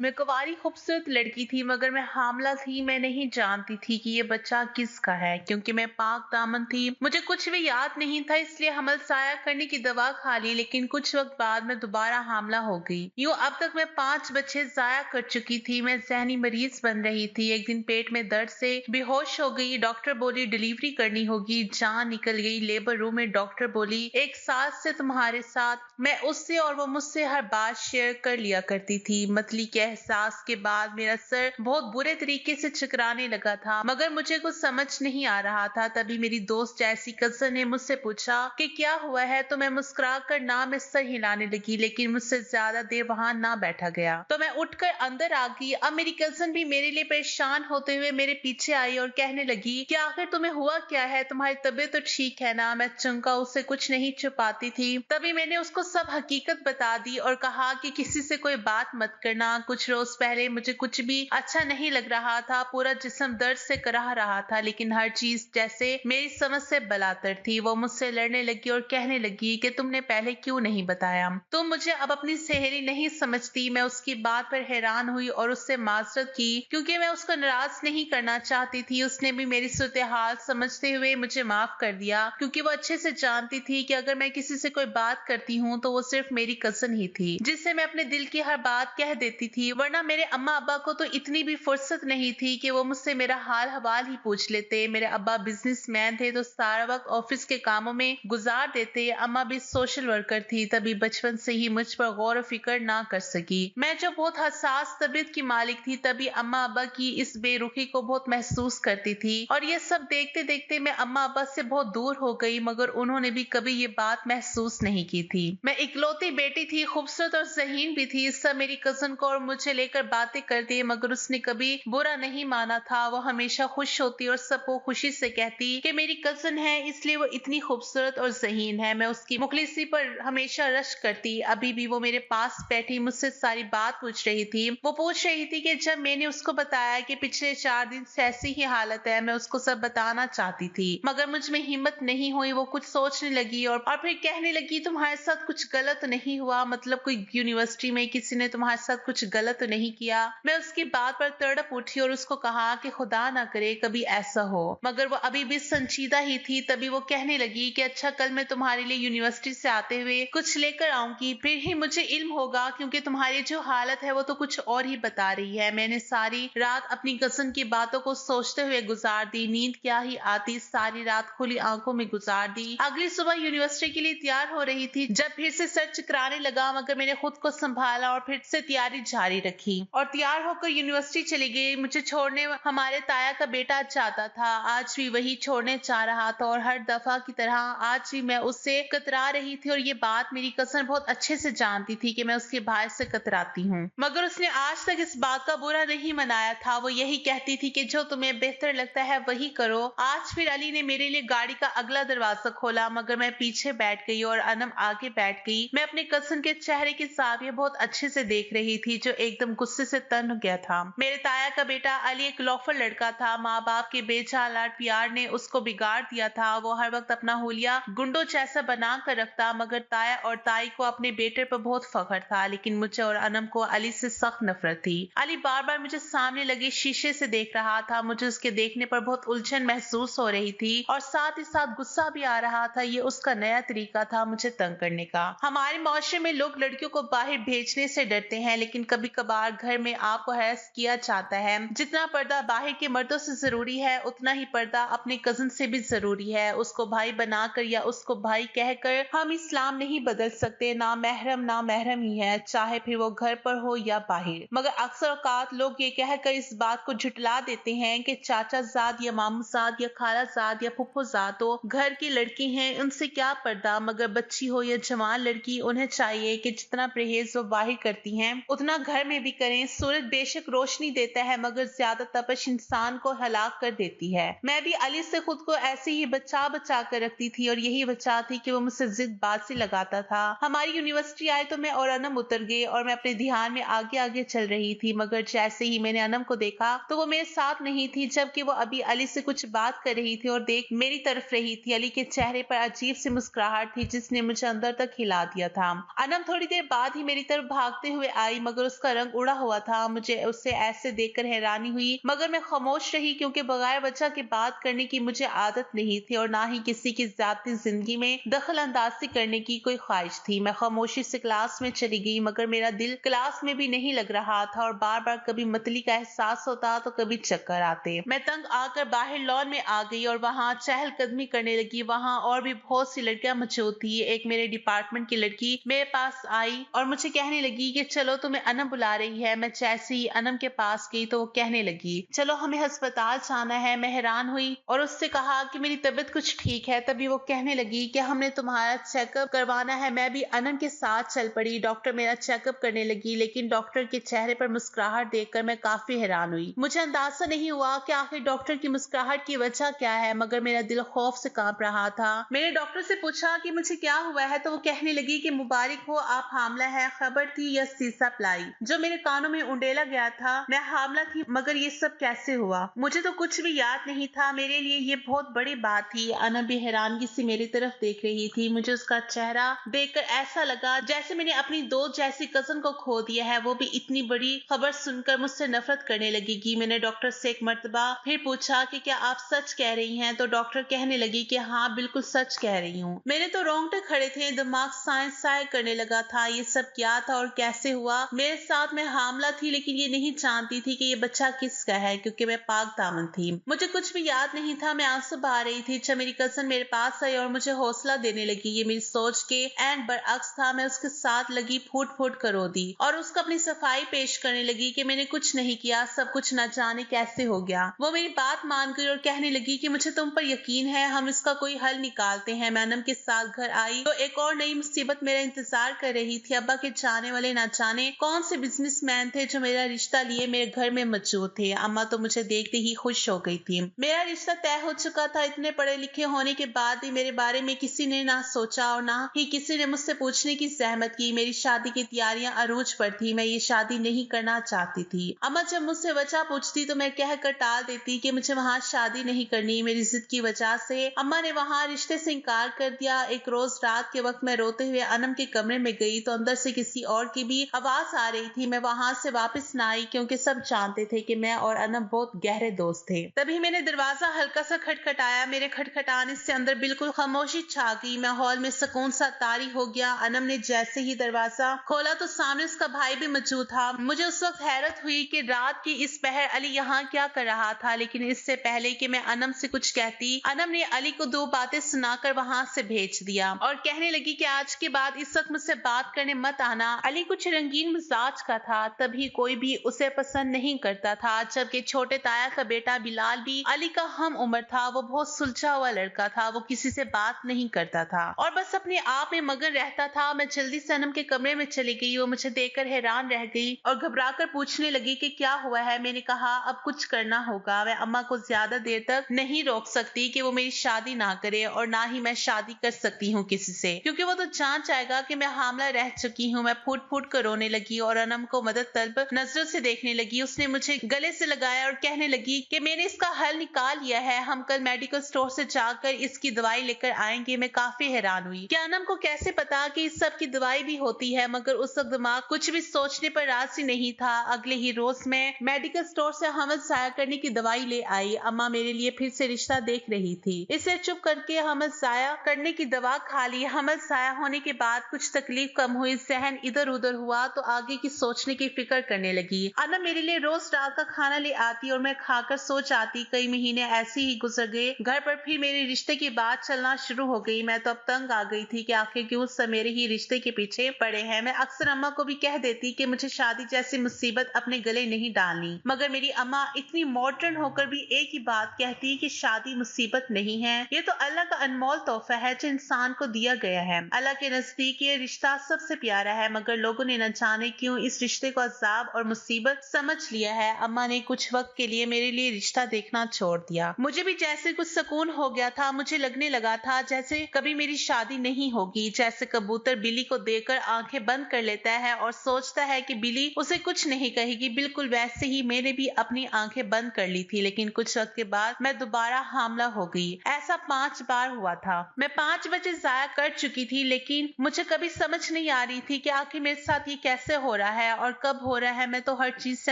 मैं कुंवारी खूबसूरत लड़की थी मगर मैं हामला थी। मैं नहीं जानती थी कि ये बच्चा किसका है क्योंकि मैं पाक दामन थी। मुझे कुछ भी याद नहीं था इसलिए हमल साया करने की दवा खा ली, लेकिन कुछ वक्त बाद मैं दोबारा हामला हो गई। यूं अब तक मैं 5 बच्चे जाया कर चुकी थी। मैं जहनी मरीज बन रही थी। एक दिन पेट में दर्द से बेहोश हो गई। डॉक्टर बोली डिलीवरी करनी होगी। जान निकल गई। लेबर रूम में डॉक्टर बोली एक सास से तुम्हारे साथ। मैं उससे और वो मुझसे हर बात शेयर कर लिया करती थी। मतली के एहसास के बाद मेरा सर बहुत बुरे तरीके से चकराने लगा था मगर मुझे कुछ समझ नहीं आ रहा था। तभी मेरी दोस्त जैसी कजन ने मुझसे पूछा कि क्या हुआ है, तो मैं मुस्कुरा कर ना में सर हिलाने लगी, लेकिन मुझसे ज्यादा देर वहां ना बैठा गया। तो मैं उठकर अंदर आ गई। अब मेरी कजन भी मेरे लिए परेशान होते हुए मेरे पीछे आई और कहने लगी कि आखिर तुम्हें हुआ क्या है, तुम्हारी तबीयत तो ठीक है ना। मैं चंका उससे कुछ नहीं छुपाती थी। तभी मैंने उसको सब हकीकत बता दी और कहा कि किसी से कोई बात मत करना। कुछ रोज पहले मुझे कुछ भी अच्छा नहीं लग रहा था। पूरा जिस्म दर्द से कराह रहा था, लेकिन हर चीज जैसे मेरी समझ से बलातर थी। वो मुझसे लड़ने लगी और कहने लगी कि तुमने पहले क्यों नहीं बताया, तुम मुझे अब अपनी सहेली नहीं समझती। मैं उसकी बात पर हैरान हुई और उससे माजरत की क्योंकि मैं उसको नाराज नहीं करना चाहती थी। उसने भी मेरी सूरत हाल समझते हुए मुझे माफ कर दिया क्योंकि वो अच्छे से जानती थी कि अगर मैं किसी से कोई बात करती हूँ तो वो सिर्फ मेरी कजन ही थी जिससे मैं अपने दिल की हर बात कह देती थी। वरना मेरे अम्मा अब्बा को तो इतनी भी फुर्सत नहीं थी कि वो मुझसे मेरा हाल हवाल ही पूछ लेते। मेरे अब्बा बिजनेसमैन थे तो सारा वक्त ऑफिस के कामों में गुजार देते। अम्मा भी सोशल वर्कर थी, तभी बचपन से ही मुझ पर गौर और फिक्र ना कर सकी। मैं जो बहुत हसास तबीयत की मालिक थी, तभी अम्मा अब्बा की इस बेरुखी को बहुत महसूस करती थी और ये सब देखते देखते मैं अम्मा अब्बा से बहुत दूर हो गई, मगर उन्होंने भी कभी ये बात महसूस नहीं की थी। मैं इकलौती बेटी थी, खूबसूरत और ज़हीन भी थी। सब मेरी कजन को और मुझे लेकर बातें करती मगर उसने कभी बुरा नहीं माना था। वो हमेशा खुश होती और सबको खुशी से कहती कि मेरी कजन है इसलिए वो इतनी खूबसूरत और ज़हीन है। मैं उसकी मुखलिसी पर हमेशा रश्क करती। अभी भी वो मेरे पास बैठी मुझसे सारी बात पूछ रही थी। वो पूछ रही थी कि जब मैंने उसको बताया कि पिछले 4 दिन से ऐसी ही हालत है, मैं उसको सब बताना चाहती थी मगर मुझ में हिम्मत नहीं हुई। वो कुछ सोचने लगी और फिर कहने लगी तुम्हारे साथ कुछ गलत तो नहीं हुआ, मतलब कोई यूनिवर्सिटी में किसी ने तुम्हारे साथ कुछ गलत तो नहीं किया। मैं उसकी बात पर तड़प उठी और उसको कहा कि खुदा ना करे कभी ऐसा हो, मगर वो अभी भी संजीदा ही थी। तभी वो कहने लगी कि अच्छा कल मैं तुम्हारे लिए यूनिवर्सिटी से आते हुए कुछ लेकर आऊंगी, फिर ही मुझे इल्म होगा क्योंकि तुम्हारी जो हालत है वो तो कुछ और ही बता रही है। मैंने सारी रात अपनी कजन की बातों को सोचते हुए गुजार दी। नींद क्या ही आती, सारी रात खुली आंखों में गुजार दी। अगली सुबह यूनिवर्सिटी के लिए तैयार हो रही थी जब फिर से सर चकराने लगा, मगर मैंने खुद को संभाला और फिर से तैयारी जारी रखी और तैयार होकर यूनिवर्सिटी चली गई। मुझे छोड़ने हमारे ताया का बेटा चाहता था। आज भी वही छोड़ने चाह रहा था और हर दफा की तरह आज भी मैं उससे कतरा रही थी और ये बात मेरी कजन बहुत अच्छे से जानती थी कि मैं उसके भाई से कतराती हूँ, मगर उसने आज तक इस बात का बुरा नहीं मनाया था। वो यही कहती थी कि जो तुम्हें बेहतर लगता है वही करो। आज फिर अली ने मेरे लिए गाड़ी का अगला दरवाजा खोला मगर मैं पीछे बैठ गई और अनम आगे बैठ गई। मैं अपने कजन के चेहरे की सावियां बहुत अच्छे से देख रही थी जो एकदम गुस्से से तन हो गया था। मेरे ताया का बेटा अली एक लौफर लड़का था। माँ बाप के बेचार लाड प्यार ने उसको बिगाड़ दिया था। वो हर वक्त अपना हुलिया गुंडों जैसा बना कर रखता, मगर ताया और ताई को अपने बेटे पर बहुत फख्र था, लेकिन मुझे और अनम को अली से सख्त नफरत थी। अली बार बार मुझे सामने लगे शीशे से देख रहा था। मुझे उसके देखने पर बहुत उलझन महसूस हो रही थी और साथ ही साथ गुस्सा भी आ रहा था। ये उसका नया तरीका था मुझे तंग करने का। हमारे माशरे में लोग लड़कियों को बाहर भेजने से डरते हैं, लेकिन कभी कभार घर में आपको हैस किया जाता है। जितना पर्दा बाहर के मर्दों से जरूरी है उतना ही पर्दा अपने कजन से भी जरूरी है। उसको भाई बनाकर या उसको भाई कहकर हम इस्लाम नहीं बदल सकते। ना महरम ही है, चाहे फिर वो घर पर हो या बाहर। मगर अक्सर औकात लोग ये कहकर इस बात को झुटला देते हैं कि चाचा जाद या मामू जाद या खाला जाद या फुफ्फो जाद तो घर की लड़की हैं, उनसे क्या पर्दा। मगर बच्ची हो या जवान लड़की, उन्हें चाहिए कि जितना परहेज वो बाहर करती हैं उतना घर में भी करें। सूरज बेशक रोशनी देता है मगर ज्यादा तपश इंसान को हलाक कर देती है। मैं भी अली से खुद को ऐसे ही बचा बचा कर रखती थी और यही वजह थी कि वो मुझसे जिद बाजी लगाता था। हमारी यूनिवर्सिटी आए तो मैं और अनम उतर गए और मैं अपने ध्यान में आगे आगे चल रही थी, मगर जैसे ही मैंने अनम को देखा तो वो मेरे साथ नहीं थी, जबकि वो अभी अली से कुछ बात कर रही थी और देख मेरी तरफ रही थी। अली के चेहरे पर अजीब सी मुस्कुराहट थी जिसने मुझे अंदर तक हिला दिया था। अनम थोड़ी देर बाद ही मेरी तरफ भागते हुए आई, मगर उसका का रंग उड़ा हुआ था। मुझे उसे ऐसे देखकर हैरानी हुई, मगर मैं खामोश रही क्योंकि बगैर वजह की बात करने की मुझे आदत नहीं थी और ना ही किसी की ज़ाती जिंदगी में दखल अंदाजी करने की कोई ख्वाहिश थी। मैं खामोशी से क्लास में चली गई, मगर मेरा दिल क्लास में भी नहीं लग रहा था और बार बार कभी मतली का एहसास होता तो कभी चक्कर आते। मैं तंग आकर बाहर लॉन में आ गई और वहां चहलकदमी करने लगी। वहां और भी बहुत सी लड़कियां मौजूद थी। एक मेरे डिपार्टमेंट की लड़की मेरे पास आई और मुझे कहने लगी कि चलो, तुम्हें अनम बुला रही है। मैं जैसे ही अनम के पास गई तो वो कहने लगी, चलो हमें अस्पताल जाना है। मैं हैरान हुई और उससे कहा कि मेरी तबीयत कुछ ठीक है। तभी वो कहने लगी कि हमने तुम्हारा चेकअप करवाना है। मैं भी अनम के साथ चल पड़ी। डॉक्टर मेरा चेकअप करने लगी, लेकिन डॉक्टर के चेहरे पर मुस्कुराहट देखकर मैं काफी हैरान हुई। मुझे अंदाजा नहीं हुआ कि आखिर डॉक्टर की मुस्कुराहट की वजह क्या है, मगर मेरा दिल खौफ से कांप रहा था। मैंने डॉक्टर से पूछा कि मुझे क्या हुआ है, तो वो कहने लगी कि मुबारक हो, आप हामला है। खबर थी या सीसा प्लाई जो मेरे कानों में उंडेला गया था। मैं हामला थी, मगर ये सब कैसे हुआ? मुझे तो कुछ भी याद नहीं था। मेरे लिए ये बहुत बड़ी बात थी। अनम भी हैरानगी से मेरी तरफ देख रही थी। मुझे उसका चेहरा देखकर ऐसा लगा जैसे मैंने अपनी दोस्त जैसी कजन को खो दिया है। वो भी इतनी बड़ी खबर सुनकर मुझसे नफरत करने लगेगी। मैंने डॉक्टर से एक मर्तबा फिर पूछा कि क्या आप सच कह रही हैं, तो डॉक्टर कहने लगी कि हाँ, बिल्कुल सच कह रही हूँ। मेरे तो रोंगटे खड़े थे, दिमाग साइंस करने लगा था। ये सब क्या था और कैसे हुआ मेरे साथ? मैं हामला थी, लेकिन ये नहीं जानती थी कि ये बच्चा किसका है, क्योंकि मैं पाक दामन थी। मुझे कुछ भी याद नहीं था। मैं आंसू बहा रही थी जब मेरी कजन मेरे पास आई और मुझे हौसला देने लगी। ये मेरी सोच के एंड बरअक्स था। मैं उसके साथ लगी फूट फूट कर रो दी और उसको अपनी सफाई पेश करने लगी कि मैंने कुछ नहीं किया, सब कुछ न जाने कैसे हो गया। वो मेरी बात मान गई और कहने लगी कि मुझे तुम पर यकीन है, हम इसका कोई हल निकालते हैं। मैं अनम के साथ घर आई तो एक और नई मुसीबत मेरा इंतजार कर रही थी। अब्बा के जाने वाले न जाने कौन से बिजनेसमैन थे जो मेरा रिश्ता लिए मेरे घर में मौजूद थे। अम्मा तो मुझे देखते ही खुश हो गई थी। मेरा रिश्ता तय हो चुका था। इतने पढ़े लिखे होने के बाद भी मेरे बारे में किसी ने ना सोचा और ना ही किसी ने मुझसे पूछने की जहमत की। मेरी शादी की तैयारियां अरूज पर थी। मैं ये शादी नहीं करना चाहती थी। अम्मा जब मुझसे वजह पूछती तो मैं कह कर टाल देती कि मुझे वहाँ शादी नहीं करनी। मेरी जिद की वजह से अम्मा ने वहाँ रिश्ते से इनकार कर दिया। एक रोज रात के वक्त मैं रोते हुए अनम के कमरे में गई तो अंदर से किसी और की भी आवाज आ रही थी। मैं वहां से वापस न आई क्योंकि सब जानते थे कि मैं और अनम बहुत गहरे दोस्त थे। तभी मैंने दरवाजा हल्का सा खटखटाया। मेरे खटखटाने से अंदर बिल्कुल खामोशी छा गई। मैं हॉल में सुकून सा तारी हो गया। अनम ने जैसे ही दरवाजा खोला तो सामने उसका भाई भी मौजूद था। मुझे उस वक्त हैरत हुई कि रात की इस पहर अली यहाँ क्या कर रहा था, लेकिन इससे पहले कि मैं अनम से कुछ कहती, अनम ने अली को दो बातें सुनाकर वहां से भेज दिया और कहने लगी कि आज के बाद इस वक्त मुझसे बात करने मत आना। अली कुछ रंगीन मिजाज का था, तभी कोई भी उसे पसंद नहीं करता था। जबकि छोटे ताया का बेटा बिलाल भी अली का हम उम्र था। वो बहुत सुलझा हुआ लड़का था। वो किसी से बात नहीं करता था और बस अपने आप में मगन रहता था। मैं जल्दी से अनम के कमरे में चली गई। वो मुझे देखकर हैरान रह गई और घबराकर पूछने लगी कि क्या हुआ है। मैंने कहा अब कुछ करना होगा। मैं अम्मा को ज्यादा देर तक नहीं रोक सकती कि वो मेरी शादी ना करे और ना ही मैं शादी कर सकती हूँ किसी से, क्योंकि वो तो जान जाएगा कि मैं हामला रह चुकी हूँ। मैं फूट फूट कर रोने लगी और अनम को मदद तलब नजरों से देखने लगी। उसने मुझे गले से लगाया और कहने लगी कि मैंने इसका हल निकाल लिया है। हम कल मेडिकल स्टोर से जाकर इसकी दवाई लेकर आएंगे। मैं काफी हैरान हुई कि अनम को कैसे पता कि इस सब की दवाई भी होती है, मगर उस वक्त दिमाग कुछ भी सोचने पर राजी नहीं था। अगले ही रोज मैं मेडिकल स्टोर से हमल जाया करने की दवाई ले आई। अम्मा मेरे लिए फिर से रिश्ता देख रही थी। इसे चुप करके हमल जाया करने की दवा खा ली। हमल जाया होने के बाद कुछ तकलीफ कम हुई। जहन इधर उधर हुआ तो आगे की सोचने की फिक्र करने लगी। अनम मेरे लिए रोज रात का खाना ले आती और मैं खाकर सो जाती। कई महीने ऐसे ही गुजर गए। घर पर फिर मेरे रिश्ते की बात चलना शुरू हो गई। मैं तो अब तंग आ गई थी कि आखिर क्यों सब मेरे ही रिश्ते के पीछे पड़े हैं। मैं अक्सर अम्मा को भी कह देती कि मुझे शादी जैसी मुसीबत अपने गले नहीं डालनी, मगर मेरी अम्मा इतनी मॉडर्न होकर भी एक ही बात कहती कि शादी मुसीबत नहीं है, ये तो अल्लाह का अनमोल तोहफा है जो इंसान को दिया गया है। अल्लाह के नजदीक ये रिश्ता सबसे प्यारा है, मगर लोगों ने न जाने क्यों इस रिश्ते को अजाब और मुसीबत समझ लिया है। अम्मा ने कुछ वक्त के लिए मेरे लिए रिश्ता देखना छोड़ दिया। मुझे भी जैसे कुछ सुकून हो गया था। मुझे लगने लगा था जैसे कभी मेरी शादी नहीं होगी। जैसे कबूतर बिल्ली को देखकर आंखें बंद कर लेता है और सोचता है कि बिल्ली उसे कुछ नहीं कहेगी, बिल्कुल वैसे ही मैंने भी अपनी आंखें बंद कर ली थी। लेकिन कुछ वक्त के बाद मैं दोबारा हामला हो गई। ऐसा 5 बार हुआ था। मैं 5 बजे जाया कर चुकी थी, लेकिन मुझे कभी समझ नहीं आ रही थी कि आखिर मेरे साथ ये कैसे हो रहा है और कब हो रहा है मैं तो हर चीज से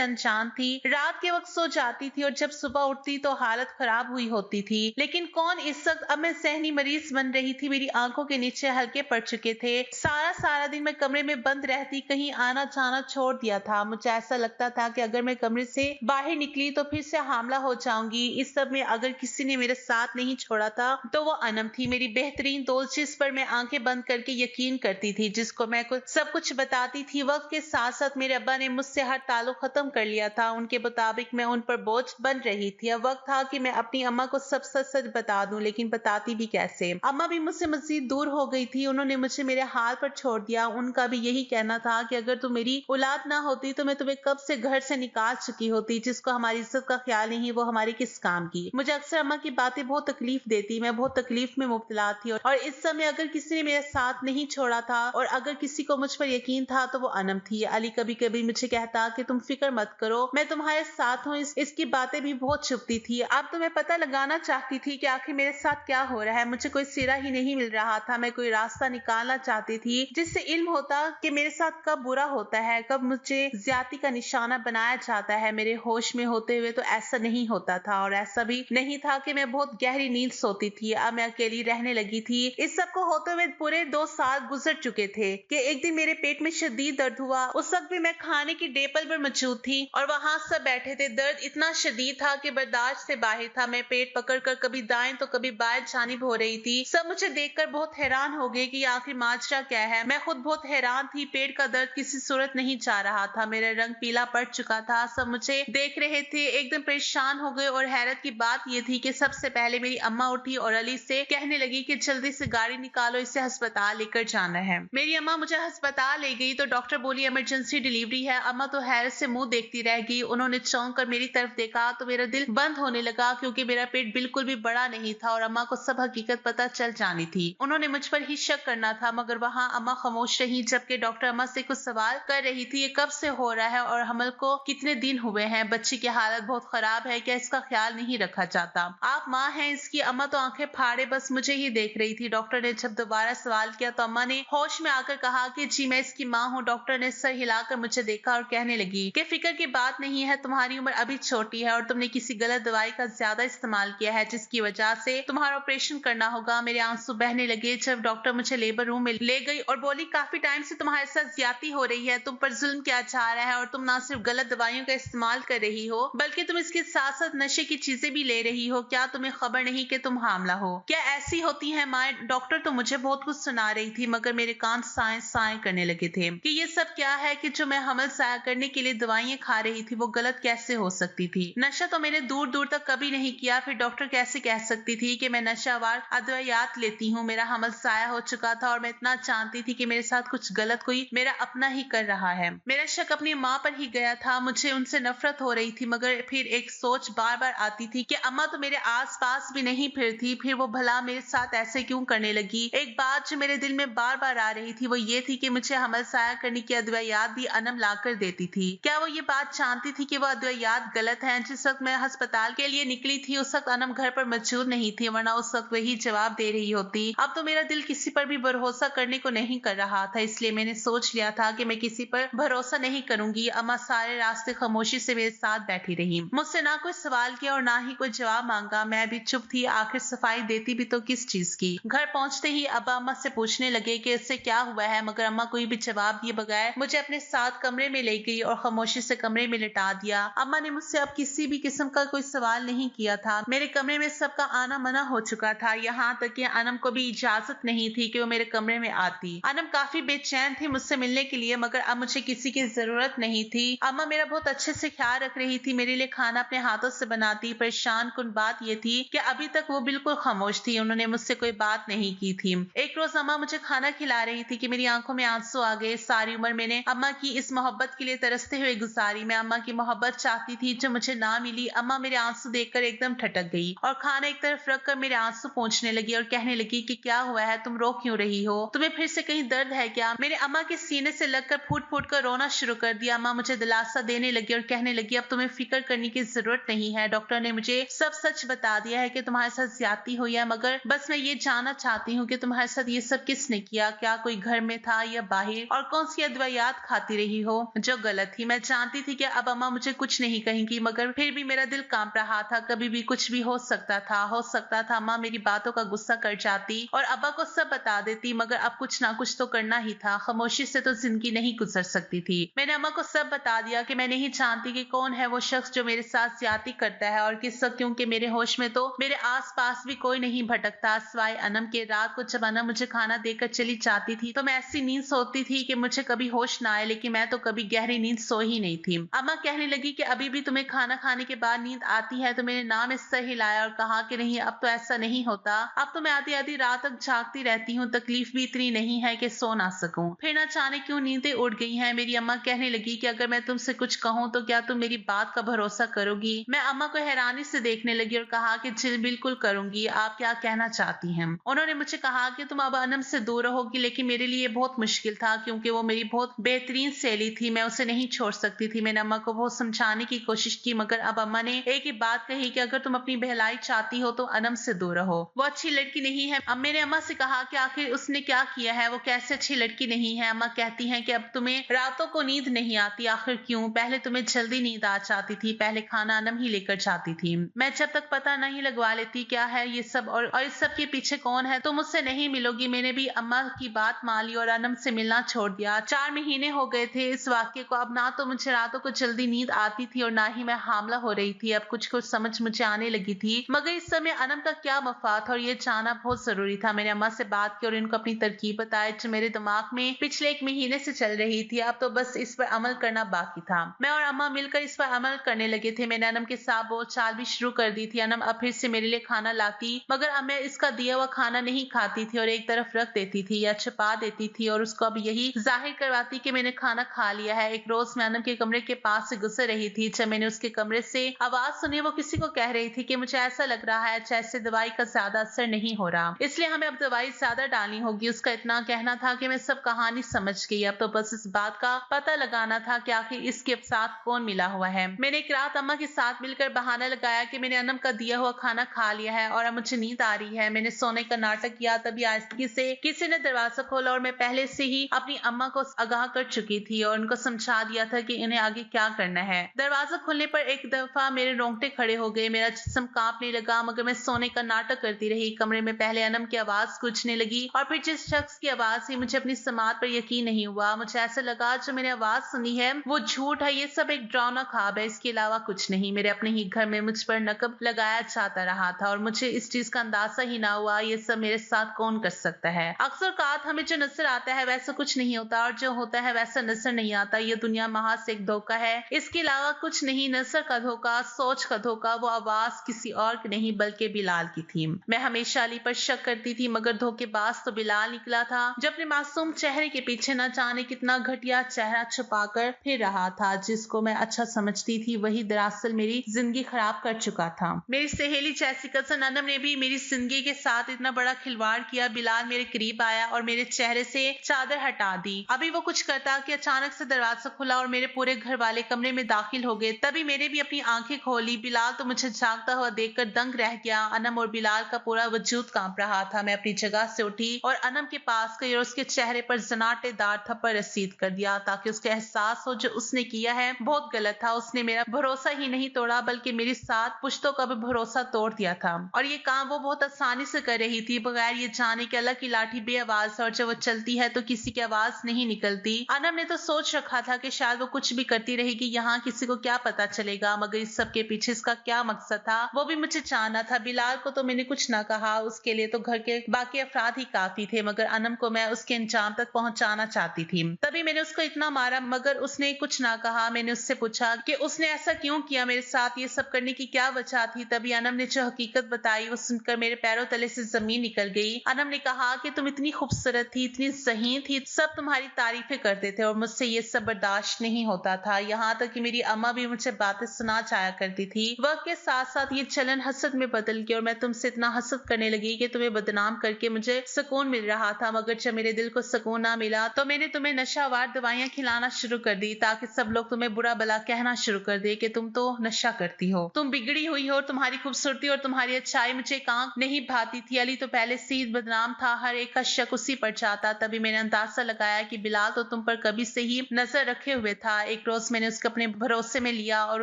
अनजान थी। रात के वक्त सो जाती थी और जब सुबह उठती तो हालत खराब हुई होती थी। लेकिन कौन इस वक्त अब मैं सहनी मरीज बन रही थी। मेरी आंखों के नीचे हल्के पड़ चुके थे। सारा दिन मैं कमरे में बंद रहती, कहीं आना जाना छोड़ दिया था। मुझे ऐसा लगता था कि अगर मैं कमरे से बाहर निकली तो फिर से हामला हो जाऊंगी। इस सब में अगर किसी ने मेरा साथ नहीं छोड़ा था तो वो अनम थी, मेरी बेहतरीन दोस्त, जिस पर मैं आंखें बंद करके यकीन करती थी, जिसको मैं सब कुछ बताती थी। वक्त के साथ साथ मेरे अब्बा ने मुझसे हर ताल्लुक खत्म कर लिया था। उनके मुताबिक मैं उन पर बोझ बन रही थी। अब वक्त था कि मैं अपनी अम्मा को सब सच सच बता दूं, लेकिन बताती भी कैसे। अम्मा भी मुझसे मजीद दूर हो गई थी। उन्होंने मुझे मेरे हाल पर छोड़ दिया। उनका भी यही कहना था कि अगर तुम मेरी औलाद ना होती तो मैं तुम्हें कब से घर से निकाल चुकी होती। जिसको हमारी इज्जत का ख्याल नहीं वो हमारी किस काम की। मुझे अक्सर अम्मा की बातें बहुत तकलीफ देती। मैं बहुत तकलीफ में मुब्तला थी और इस समय अगर किसी ने मेरा साथ नहीं छोड़ा था और अगर किसी को मुझ पर यकीन था तो वो अनम थी। अली कभी कभी मुझे कहता कि तुम फिक्र मत करो, मैं तुम्हारे साथ हूँ। इसकी बातें भी बहुत छुपती थी। अब तो मैं पता लगाना चाहती थी कि आखिर मेरे साथ क्या हो रहा है। मुझे कोई सिरा ही नहीं मिल रहा था। मैं कोई रास्ता निकालना चाहती थी जिससे इल्म होता कि मेरे साथ कब बुरा होता है, कब मुझे ज्यादती का निशाना बनाया जाता है। मेरे होश में होते हुए तो ऐसा नहीं होता था और ऐसा भी नहीं था कि मैं बहुत गहरी नींद सोती थी। अब मैं अकेली रहने लगी थी। इस सब को होते हुए पूरे 2 साल गुजर चुके थे कि एक दिन मेरे पेट में शदीद दर्द हुआ। उस वक्त भी मैं खाने की टेबल पर मौजूद थी और वहां सब बैठे थे। दर्द इतना शदीद था कि बर्दाश्त से बाहर था। मैं पेट पकड़कर कभी दाएं तो कभी बाएं जानिब हो रही थी। सब मुझे देखकर बहुत हैरान हो गए कि आखिर माजरा क्या है। मैं खुद बहुत हैरान थी। पेट का दर्द किसी सूरत नहीं जा रहा था। मेरा रंग पीला पड़ चुका था। सब मुझे देख रहे थे, एकदम परेशान हो गए। और हैरत की बात यह थी कि सबसे पहले मेरी अम्मा उठी और अली से कहने लगी कि जल्दी से गाड़ी निकालो, इसे अस्पताल लेकर जाना है। मेरी अम्मा मुझे अस्पताल ले गई तो डॉक्टर बोली इमरजेंसी डिलीवरी है। अम्मा तो हैरत से मुंह देखती रह गई। उन्होंने चौंक कर मेरी तरफ देखा तो मेरा दिल बंद होने लगा क्योंकि मेरा पेट बिल्कुल भी बड़ा नहीं था और अम्मा को सब हकीकत पता चल जानी थी। उन्होंने मुझ पर ही शक करना था मगर वहां अम्मा खामोश रही जबकि डॉक्टर अम्मा से कुछ सवाल कर रही थी। ये कब से हो रहा है और हमल को कितने दिन हुए हैं? बच्ची की हालत बहुत खराब है, क्या इसका ख्याल नहीं रखा जाता? आप माँ हैं इसकी? अम्मा तो आंखें फाड़े बस मुझे ही देख रही थी। डॉक्टर ने जब दोबारा सवाल किया तो अम्मा ने होश में आकर कहा कि जी मैं इसकी माँ हूँ। डॉक्टर ने सर हिलाकर मुझे देखा और कहने लगी कि फिक्र की बात नहीं है, तुम्हारी उम्र अभी छोटी है और तुमने किसी गलत दवाई का ज्यादा इस्तेमाल किया है जिसकी वजह से तुम्हारा ऑपरेशन करना होगा। मेरे आंसू बहने लगे जब डॉक्टर मुझे लेबर रूम में ले गई और बोली काफी टाइम से तुम्हारे साथ ज्यादती हो रही है, तुम पर जुल्म किया जा रहा है और तुम ना सिर्फ गलत दवाइयों का इस्तेमाल कर रही हो बल्कि तुम इसके साथ साथ नशे की चीजें भी ले रही हो। क्या तुम्हें खबर नहीं कि तुम हामला हो? क्या ऐसी होती है माँ? डॉक्टर तो मुझे बहुत कुछ सुना रही थी मगर मेरे कान साए साए करने लगे थे कि ये सब क्या है कि जो मैं हमल साया करने के लिए दवाइयां खा रही थी वो गलत कैसे हो सकती थी? नशा तो मैंने दूर दूर तक कभी नहीं किया, फिर डॉक्टर कैसे कह सकती थी कि मैं नशावार अद्वियात लेती हूँ? मेरा हमल साया हो चुका था और मैं इतना जानती थी कि मेरे साथ कुछ गलत कोई मेरा अपना ही कर रहा है। मेरा शक अपनी माँ पर ही गया था। मुझे उनसे नफरत हो रही थी मगर फिर एक सोच बार बार आती थी कि अम्मा तो मेरे आस पास भी नहीं फिरती, फिर वो भला मेरे साथ ऐसे क्यों करने लगी? एक बात जो मेरे दिल में बार बार आ रही थी वो ये थी कि मुझे हमल साया करने की अद्वियात भी अनम ला कर देती थी। क्या वो ये बात जानती थी कि वो अद्वियात गलत है? जिस वक्त मैं अस्पताल के लिए निकली थी उस वक्त अनम घर पर मौजूद नहीं थी, वरना उस वक्त वही जवाब दे रही होती। अब तो मेरा दिल किसी पर भी भरोसा करने को नहीं कर रहा था, इसलिए मैंने सोच लिया था कि मैं किसी पर भरोसा नहीं करूंगी। अम्मा सारे रास्ते खामोशी से मेरे साथ बैठी रही, मुझसे ना कोई सवाल किया और ना ही कोई जवाब मांगा। मैं भी चुप थी। आखिर सफाई देती भी तो किस चीज की? घर पहुंचते ही अब्बा अम्मा से पूछने लगे कि इससे क्या हुआ है मगर अम्मा कोई भी जवाब दिए बगैर मुझे अपने साथ कमरे में ले गई और खामोशी से कमरे में लिटा दिया। अम्मा ने मुझसे अब किसी भी किस्म का कोई सवाल नहीं किया था। मेरे कमरे में सबका आना मना हो चुका था, यहाँ तक कि अनम को भी इजाजत नहीं थी कि वो मेरे कमरे में आती। अनम काफी बेचैन थी मुझसे मिलने के लिए मगर अब मुझे किसी की जरूरत नहीं थी। अम्मा मेरा बहुत अच्छे से ख्याल रख रही थी, मेरे लिए खाना अपने हाथों से बनाती। परेशान कुन बात यह थी कि अभी तक वो बिल्कुल खामोश थी, उन्होंने मुझसे कोई बात नहीं की थी। एक रोज अम्मा मुझे खाना खिला रही थी कि मेरी आंखों में आंसू आ गए। सारी उम्र मैंने अम्मा की इस मोहब्बत के लिए तरसते हुए गुजारी। मैं अम्मा की मोहब्बत चाहती थी जो मुझे ना मिली। अम्मा मेरे आंसू देखकर एकदम ठटक गई और खाना एक तरफ रखकर मेरे आंसू पोंछने लगी और कहने लगी कि क्या हुआ है, तुम रो क्यों रही हो? तुम्हें फिर से कहीं दर्द है क्या? मैंने अम्मा के सीने से लगकर फूट फूट कर रोना शुरू कर दिया। अम्मा मुझे दिलासा देने लगी और कहने लगी अब तुम्हें फिक्र करने की जरूरत नहीं है। डॉक्टर ने मुझे सब सच बता दिया है कि तुम्हारे साथ ज्यादती हुई है, मगर बस मैं ये जानना चाहती हूँ कि तुम्हारे साथ ये सब किसने किया? क्या कोई घर में था या बाहर? और कौन सी अद्वियात खाती रही हो, जो गलत थी। मैं जानती थी कि अब अम्मा मुझे कुछ नहीं कहेंगी, मगर फिर भी मेरा दिल कांप रहा था। कभी भी कुछ भी हो सकता था। अम्मा मेरी बातों का गुस्सा कर जाती और अब्बा को सब बता देती, मगर अब कुछ ना कुछ तो करना ही था। खामोशी से तो जिंदगी नहीं गुजर सकती थी। मैंने अम्मा को सब बता दिया कि मैं नहीं जानती कि कौन है वो शख्स जो मेरे साथ ज्यादती करता है और किस वक्त, क्योंकि मेरे होश में तो मेरे आस पास भी कोई नहीं भटकता सिवाय अनम के। रात को जब अनम मुझे खाना देकर चली जाती थी तो मैं ऐसी नींद सोती थी कि मुझे कभी होश ना आए, लेकिन मैं तो कभी गहरी नींद सो ही नहीं थी। अम्मा कहने लगी कि अभी भी तुम्हें खाना खाने के बाद नींद आती है, तो मैंने नाम इस सर हिलाया और कहा कि नहीं, अब तो ऐसा नहीं होता। अब तो मैं आधी आधी रात तक जागती रहती हूँ। तकलीफ भी इतनी नहीं है कि सो ना सकूं। फिर ना जाने क्यों नींदें उड़ गई हैं। मेरी अम्मा कहने लगी कि अगर मैं तुमसे कुछ कहूँ तो क्या तुम मेरी बात का भरोसा करोगी? मैं अम्मा को हैरानी से देखने लगी और कहा कि जी बिल्कुल करूंगी, आप क्या कहना चाहती हैं? उन्होंने मुझे कहा कि तुम अब अनम से दूर रहोगी, लेकिन मेरे लिए बहुत मुश्किल था क्योंकि वो मेरी बहुत बेहतरीन सहेली थी। मैं उसे नहीं छोड़ सकती थी। मैंने अम्मा को बहुत समझाने की कोशिश की, मगर अब अम्मा ने एक ही बात कही कि अगर तुम अपनी बहलाई चाहती हो तो अनम से दूर रहो। वो अच्छी लड़की नहीं है। अब मैंने अम्मा से कहा कि आखिर उसने क्या किया है, वो कैसे अच्छी लड़की नहीं है? अम्मा कहती हैं कि अब तुम्हें रातों को नींद नहीं आती, आखिर क्यों? पहले तुम्हें जल्दी नींद आ जाती थी, पहले खाना अनम ही लेकर जाती थी। मैं जब तक पता नहीं लगवा लेती क्या है ये सब और इस सब के पीछे कौन है, तुम मुझसे नहीं मिलोगी। मैंने भी अम्मा की बात मान ली और अनम से मिलना छोड़ दिया। 4 महीने हो गए थे इस वाक्य को। अब ना तो मुझे रातों को जल्दी नींद आती थी और ना ही मैं हामला हो रही थी। अब कुछ कुछ समझ मुझे आने लगी थी, मगर इस समय अनम का क्या मफाद था और ये जानना बहुत जरूरी था। मैंने अम्मा से बात की और इनको अपनी तरकीब बताई जो मेरे दिमाग में पिछले 1 महीने से चल रही थी। अब तो बस इस पर अमल करना बाकी था। मैं और अम्मा मिलकर इस पर अमल करने लगे थे। मैंने अनम के साथ बोलचाल भी शुरू कर दी थी। अनम अब फिर से मेरे लिए खाना लाती, मगर अब मैं इसका दिया हुआ खाना नहीं खाती थी और एक तरफ रख देती थी या छुपा देती थी और उसको अब यही जाहिर करवाती कि मैंने खाना खा लिया है। एक रोज मैं अनम के कमरे के पास से गुजर रही थी। जब मैंने उसके कमरे से आवाज सुनी, वो किसी को कह रही थी कि मुझे ऐसा लग रहा है जैसे दवाई का ज्यादा असर नहीं हो रहा, इसलिए हमें अब दवाई ज्यादा डालनी होगी। उसका इतना कहना था कि मैं सब कहानी समझ गई। अब तो बस इस बात का पता लगाना था कि आखिर इसके साथ कौन मिला हुआ है। मैंने एक रात अम्मा के साथ मिलकर बहाना लगाया कि मैंने अनम का दिया हुआ खाना खा लिया है और अब मुझे नींद आ रही है। मैंने सोने का नाटक किया, तभी आहिस्ते से किसी ने दरवाजा खोला और मैं पहले से ही अपनी अम्मा को आगाह कर चुकी थी और उनको समझा दिया था कि इन्हें आगे क्या करना है। दरवाजा खुलने पर एक दफा मेरे रोंगटे खड़े हो गए, मेरा जिस्म कांपने लगा, मगर मैं सोने का नाटक करती रही। कमरे में पहले अनम की आवाज गूंजने लगी और फिर जिस शख्स की आवाज थी, मुझे अपनी समात पर यकीन नहीं हुआ। मुझे ऐसा लगा जो मैंने आवाज सुनी है वो झूठ है, ये सब एक डरावना ख्वाब है, इसके अलावा कुछ नहीं। मेरे अपने ही घर में मुझ पर नकब लगाया जाता रहा था और मुझे इस चीज का अंदाजा ही ना हुआ ये सब मेरे साथ कौन कर सकता है। अक्सर कात हमें जो नजर आता है वैसा कुछ नहीं होता और जो होता है वैसा नजर नहीं आता। ये दुनिया महज एक धोखा है, इसके अलावा कुछ नहीं। नजर का धोखा, सोच का धोखा। वो आवाज किसी और की नहीं बल्कि बिलाल की थी। मैं हमेशा अली पर शक करती थी, मगर धोखेबाज तो बिलाल निकला था जो अपने मासूम चेहरे के पीछे न जाने कितना घटिया चेहरा छुपाकर फिर रहा था। जिसको मैं अच्छा समझती थी वही दरअसल मेरी जिंदगी खराब कर चुका था। मेरी सहेली जैसी कजन अनम ने भी मेरी जिंदगी के साथ इतना बड़ा खिलवाड़ किया। बिलाल मेरे करीब आया और मेरे चेहरे से चादर हटा दी। अभी वो कुछ करता कि अचानक से दरवाजा खुला और मेरे पूरे घर वाले कमरे में दाखिल हो गए। तभी मैंने भी अपनी आंखें खोली। बिलाल तो मुझे जागता हुआ देखकर दंग रह गया। अनम और बिलाल का पूरा वजूद कांप रहा था। मैं अपनी जगह से उठी और अनम के पास गई और उसके चेहरे पर जनाटेदार थप्पड़ रसीद कर दिया ताकि उसको एहसास हो जो उसने किया है बहुत गलत था। उसने मेरा भरोसा ही नहीं तोड़ा बल्कि मेरे साथ पुश्तों का भी भरोसा तोड़ दिया था और ये काम वो बहुत आसानी से कर रही थी बगैर ये जाने कि अल्लाह की लाठी बेआवाज और जब वो चलती है तो किसी की आवाज नहीं निकलती। अनम ने तो सोच रखा था कि शायद वो कुछ भी करती रहेगी, यहाँ किसी को क्या पता चलेगा, मगर इस सब के पीछे इसका क्या मकसद था वो भी मुझे जानना था। बिलाल को तो मैंने कुछ ना कहा, उसके लिए तो घर के बाकी अफराद ही काफी थे, मगर अनम को मैं उसके अंजाम तक पहुंचाना चाहती थी। तभी मैंने उसको इतना मारा मगर उसने कुछ ना कहा। मैंने उससे पूछा कि उसने ऐसा क्यों किया, मेरे साथ ये सब करने की क्या वजह थी। तभी अनम ने जो हकीकत बताई वो सुनकर मेरे पैरों तले से जमीन निकल गई। अनम ने कहा कि तुम इतनी खूबसूरत थी, इतनी ज़हीन थी, सब तुम्हारी तारीफें करते थे और मुझसे ये सब बर्दाश्त नहीं होता था। यहाँ तक कि मेरी अम्मा भी मुझे बातें सुना जाया करती थी। वक्त के साथ साथ ये चलन हसद में बदल गई और मैं तुमसे इतना हसद करने लगी कि तुम्हें बदनाम करके मुझे सुकून मिल रहा था, मगर जब मेरे दिल को सुकून ना मिला तो मैंने तुम्हें नशावार दवाइयां खिलाना शुरू कर दी ताकि सब लोग तुम्हें बुरा भला कहना शुरू कर दे कि तुम तो नशा करती हो, तुम बिगड़ी हुई हो, तुम्हारी खूबसूरती और तुम्हारी अच्छाई मुझे कांक नहीं भाती थी। अली तो पहले से ही बदनाम था, हर एक का शक उसी पर जाता। तभी मैंने अंदाजा लगाया कि बिलाल तो तुम पर कभी से ही नजर रखे हुए था। एक रोज मैंने उसको अपने भरोसे में लिया और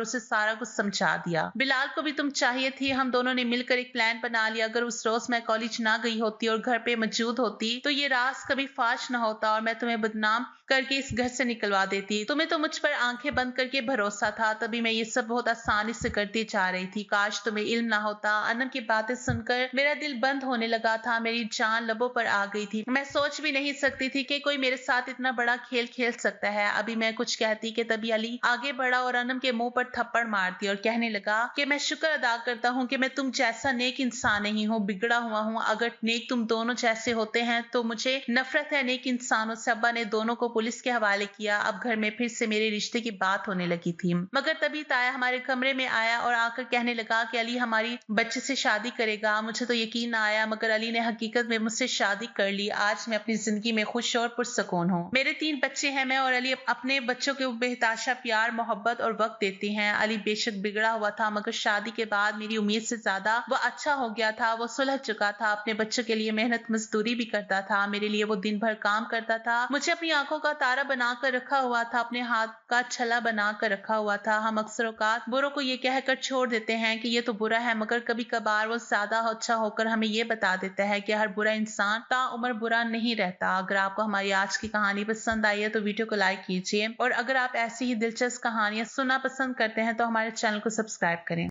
उसे सारा कुछ समझा दिया। बिलाल को भी तुम चाहिए थी, हम दोनों ने मिलकर एक प्लान बना लिया। अगर उस रोज मैं कॉलेज ना गई होती और घर पे मौजूद होती तो ये राज कभी फाश ना होता और मैं तुम्हें बदनाम करके इस घर से निकलवा देती। तुम्हें तो मुझ पर आंखें बंद करके भरोसा था, तभी मैं ये सब बहुत आसानी से करती जा रही थी। काश तुम्हें इल्म ना होता। अनम की बातें सुनकर मेरा दिल बंद होने लगा था, मेरी जान लबों पर आ गई थी। मैं सोच भी नहीं सकती थी कि कोई मेरे साथ इतना बड़ा खेल खेल सकता है। अभी मैं कुछ कहती कि तभी अली आगे बढ़ा और अनम के मुंह पर थप्पड़ मार दिया और कहने लगा कि मैं शुक्र अदा करता हूँ कि मैं तुम जैसा नेक इंसान नहीं हूँ, बिगड़ा हुआ हूँ। अगर नेक तुम दोनों जैसे होते हैं तो मुझे नफरत है नेक इंसानों से। अब्बा ने दोनों को पुलिस के हवाले किया। अब घर में फिर से मेरे रिश्ते की बात होने लगी थी। मगर तभी ताया हमारे कमरे में आया और आकर कहने लगा कि अली हमारी बच्चे से शादी करेगा। मुझे तो यकीन ना आया, मगर अली ने हकीकत में मुझसे शादी कर ली। आज मैं अपनी जिंदगी में खुश और पुरसकून हूँ। मेरे 3 बच्चे हैं। मैं और अली अपने बच्चों को बेहताशा प्यार, मोहब्बत और वक्त देते हैं। अली बेशक बिगड़ा हुआ था, मगर शादी के बाद मेरी उम्मीद से ज्यादा वो अच्छा हो गया था। वो सुलझ चुका था, अपने बच्चों के लिए मेहनत मजदूरी भी करता था। मेरे लिए वो दिन भर काम करता था, मुझे अपनी आंखों का तारा बनाकर रखा हुआ था, अपने हाथ का छला बनाकर रखा हुआ था। हम अक्सर औकात बुरों को ये कहकर छोड़ देते हैं कि ये तो बुरा है, मगर कभी कभार वो ज्यादा अच्छा होकर हमें ये बता देता है कि हर बुरा इंसान ताउम्र बुरा नहीं रहता। अगर आपको हमारी आज की कहानी पसंद आई है तो वीडियो को लाइक कीजिए, और अगर आप ऐसी ही दिलचस्प कहानियां सुनना पसंद करते हैं तो हमारे चैनल को सब्सक्राइब करें।